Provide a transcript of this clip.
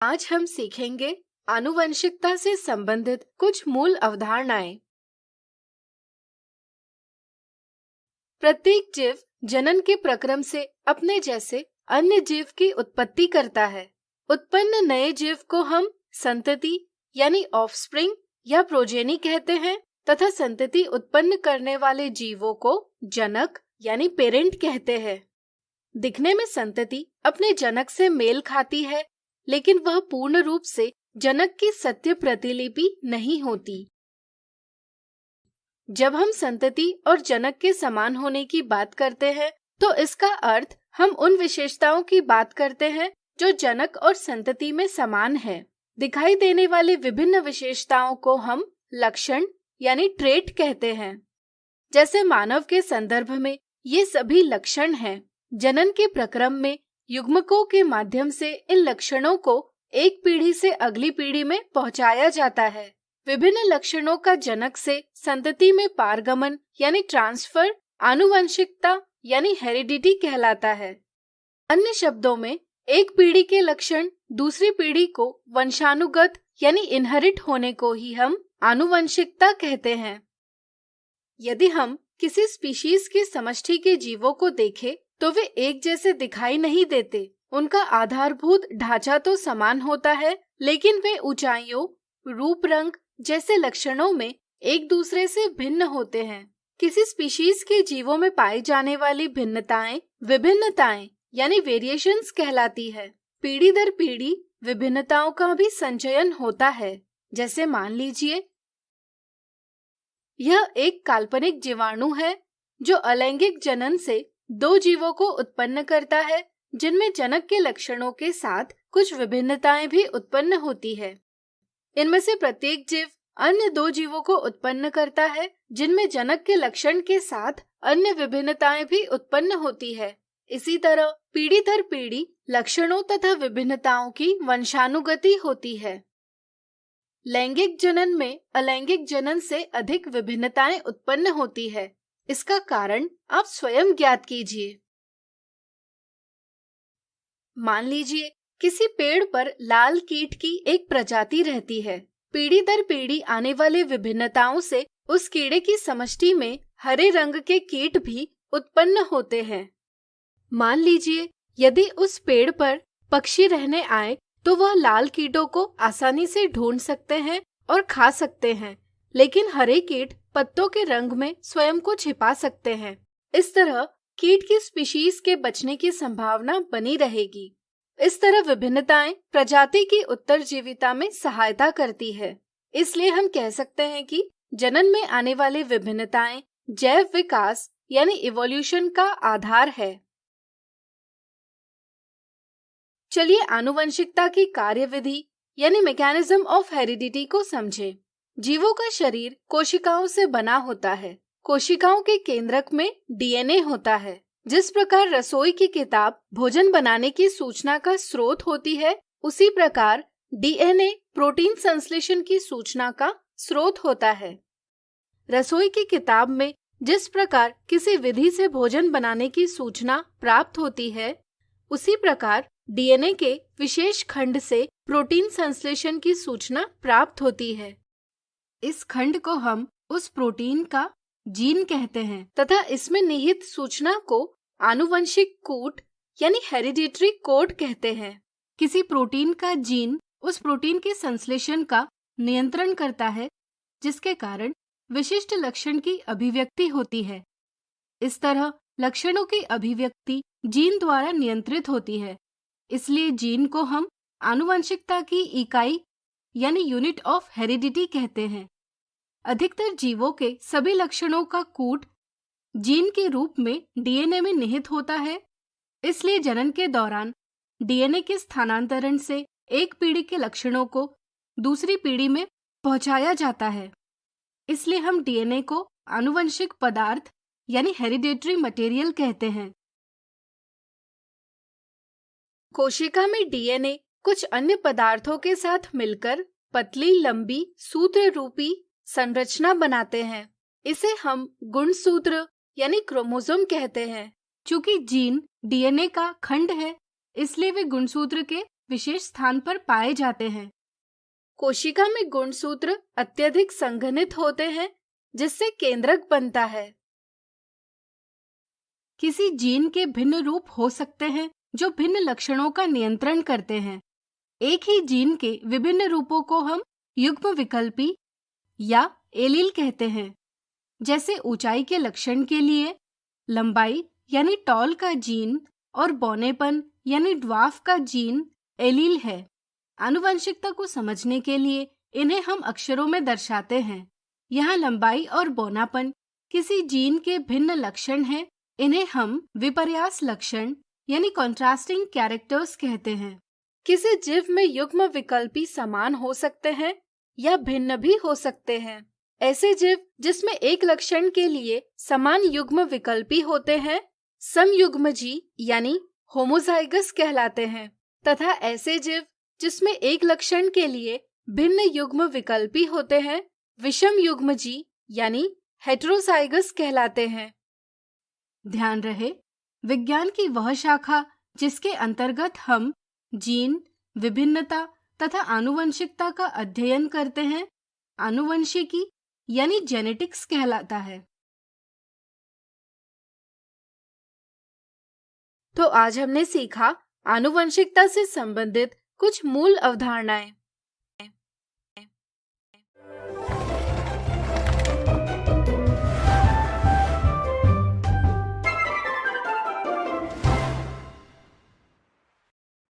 आज हम सीखेंगे आनुवंशिकता से संबंधित कुछ मूल अवधारणाएं। प्रत्येक जीव जनन के प्रक्रम से अपने जैसे अन्य जीव की उत्पत्ति करता है। उत्पन्न नए जीव को हम संतति यानी ऑफस्प्रिंग या प्रोजेनी कहते हैं तथा संतति उत्पन्न करने वाले जीवों को जनक यानी पेरेंट कहते हैं। दिखने में संतति अपने जनक से मेल खाती है, लेकिन वह पूर्ण रूप से जनक की सत्य प्रतिलिपि नहीं होती। जब हम संतति और जनक के समान होने की बात करते हैं, तो इसका अर्थ हम उन विशेषताओं की बात करते हैं जो जनक और संतति में समान है। दिखाई देने वाली विभिन्न विशेषताओं को हम लक्षण यानी ट्रेट कहते हैं। जैसे मानव के संदर्भ में ये सभी लक्षण हैं। जनन के प्रक्रम में युग्मकों के माध्यम से इन लक्षणों को एक पीढ़ी से अगली पीढ़ी में पहुंचाया जाता है। विभिन्न लक्षणों का जनक से संतति में पारगमन यानी ट्रांसफर आनुवंशिकता यानी हेरिडिटी कहलाता है। अन्य शब्दों में एक पीढ़ी के लक्षण दूसरी पीढ़ी को वंशानुगत यानी इनहेरिट होने को ही हम आनुवंशिकता कहते हैं। यदि हम किसी स्पीशीज की समष्टि के जीवों को देखें, तो वे एक जैसे दिखाई नहीं देते। उनका आधारभूत ढांचा तो समान होता है, लेकिन वे ऊंचाइयों, रूप, रंग जैसे लक्षणों में एक दूसरे से भिन्न होते हैं। किसी स्पीशीज के जीवों में पाई जाने वाली भिन्नताएं विभिन्नताएं यानी वेरिएशंस कहलाती है। पीढ़ी दर पीढ़ी विभिन्नताओं का भी संचयन होता है। जैसे मान लीजिए, यह एक काल्पनिक जीवाणु है जो अलैंगिक जनन से दो जीवों को उत्पन्न करता है, जिनमें जनक के लक्षणों के साथ कुछ विभिन्नताएं भी उत्पन्न होती है। इनमें से प्रत्येक जीव अन्य दो जीवों को उत्पन्न करता है, जिनमें जनक के लक्षण के साथ अन्य विभिन्नताएं भी उत्पन्न होती है। इसी तरह पीढ़ी दर पीढ़ी लक्षणों तथा विभिन्नताओं की वंशानुगति होती है। लैंगिक जनन में अलैंगिक जनन से अधिक विभिन्नताएं उत्पन्न होती है। इसका कारण आप स्वयं ज्ञात कीजिए। मान लीजिए किसी पेड़ पर लाल कीट की एक प्रजाति रहती है। पीढ़ी दर पीढ़ी आने वाले विभिन्नताओं से उस कीड़े की समष्टि में हरे रंग के कीट भी उत्पन्न होते हैं। मान लीजिए यदि उस पेड़ पर पक्षी रहने आए, तो वह लाल कीटों को आसानी से ढूंढ सकते हैं और खा सकते हैं, लेकिन हरे कीट पत्तों के रंग में स्वयं को छिपा सकते हैं। इस तरह कीट की स्पीशीज के बचने की संभावना बनी रहेगी। इस तरह विभिन्नताएं प्रजाति की उत्तरजीविता में सहायता करती है। इसलिए हम कह सकते हैं कि जनन में आने वाली विभिन्नताएं जैव विकास यानी इवोल्यूशन का आधार है। चलिए आनुवंशिकता की कार्यविधि यानी मैकेनिज्म ऑफ हेरिडिटी को समझें। जीवों का शरीर कोशिकाओं से बना होता है। कोशिकाओं के केंद्रक में डीएनए होता है। जिस प्रकार रसोई की किताब भोजन बनाने की सूचना का स्रोत होती है, उसी प्रकार डीएनए प्रोटीन संश्लेषण की सूचना का स्रोत होता है। रसोई की किताब में जिस प्रकार किसी विधि से भोजन बनाने की सूचना प्राप्त होती है, उसी प्रकार डीएनए के विशेष खंड से प्रोटीन संश्लेषण की सूचना प्राप्त होती है। इस खंड को हम उस प्रोटीन का जीन कहते हैं तथा इसमें निहित सूचना को आनुवंशिक कूट यानी हेरिडिटरी कोड कहते हैं। किसी प्रोटीन का जीन उस प्रोटीन के संश्लेषण का नियंत्रण करता है, जिसके कारण विशिष्ट लक्षण की अभिव्यक्ति होती है। इस तरह लक्षणों की अभिव्यक्ति जीन द्वारा नियंत्रित होती है। इसलिए जीन को हम आनुवंशिकता की इकाई यानी यूनिट ऑफ हेरिडिटी कहते हैं। अधिकतर जीवों के सभी लक्षणों का कूट जीन के रूप में डीएनए में निहित होता है। इसलिए जनन के दौरान डीएनए के स्थानांतरण से एक पीढ़ी के लक्षणों को दूसरी पीढ़ी में पहुंचाया जाता है। इसलिए हम डीएनए को आनुवंशिक पदार्थ यानी हेरिडिटरी मटेरियल कहते हैं। कोशिका में डीएनए कुछ अन्य पदार्थों के साथ मिलकर पतली लंबी सूत्र रूपी संरचना बनाते हैं। इसे हम गुणसूत्र यानी क्रोमोसोम कहते हैं। चूंकि जीन डीएनए का खंड है, इसलिए वे गुणसूत्र के विशेष स्थान पर पाए जाते हैं। कोशिका में गुणसूत्र अत्यधिक संघनित होते हैं, जिससे केंद्रक बनता है। किसी जीन के भिन्न रूप हो सकते हैं जो भिन्न लक्षणों का नियंत्रण करते हैं। एक ही जीन के विभिन्न रूपों को हम युग्म विकल्पी या एलील कहते हैं। जैसे ऊंचाई के लक्षण के लिए लंबाई यानी टॉल का जीन और बौनेपन यानी ड्वार्फ का जीन एलील है। आनुवंशिकता को समझने के लिए इन्हें हम अक्षरों में दर्शाते हैं। यहाँ लंबाई और बौनापन किसी जीन के भिन्न लक्षण हैं। इन्हें हम विपर्यास लक्षण यानी कॉन्ट्रास्टिंग कैरेक्टर्स कहते हैं। किसी जीव में युग्म विकल्पी समान हो सकते हैं या भिन्न भी हो सकते हैं। ऐसे जीव जिसमें एक लक्षण के लिए समान युग्म विकल्पी होते हैं समयुग्मजी यानी होमोजाइगस कहलाते हैं, तथा ऐसे जीव जिसमें एक लक्षण के लिए भिन्न युग्म विकल्पी होते हैं विषम युग्मजी यानी हेटेरोजाइगस कहलाते हैं। ध्यान रहे, विज्ञान की वह शाखा जिसके अंतर्गत हम जीन, विभिन्नता तथा आनुवंशिकता का अध्ययन करते हैं, आनुवंशिकी यानी जेनेटिक्स कहलाता है। तो आज हमने सीखा आनुवंशिकता से संबंधित कुछ मूल अवधारणाएं।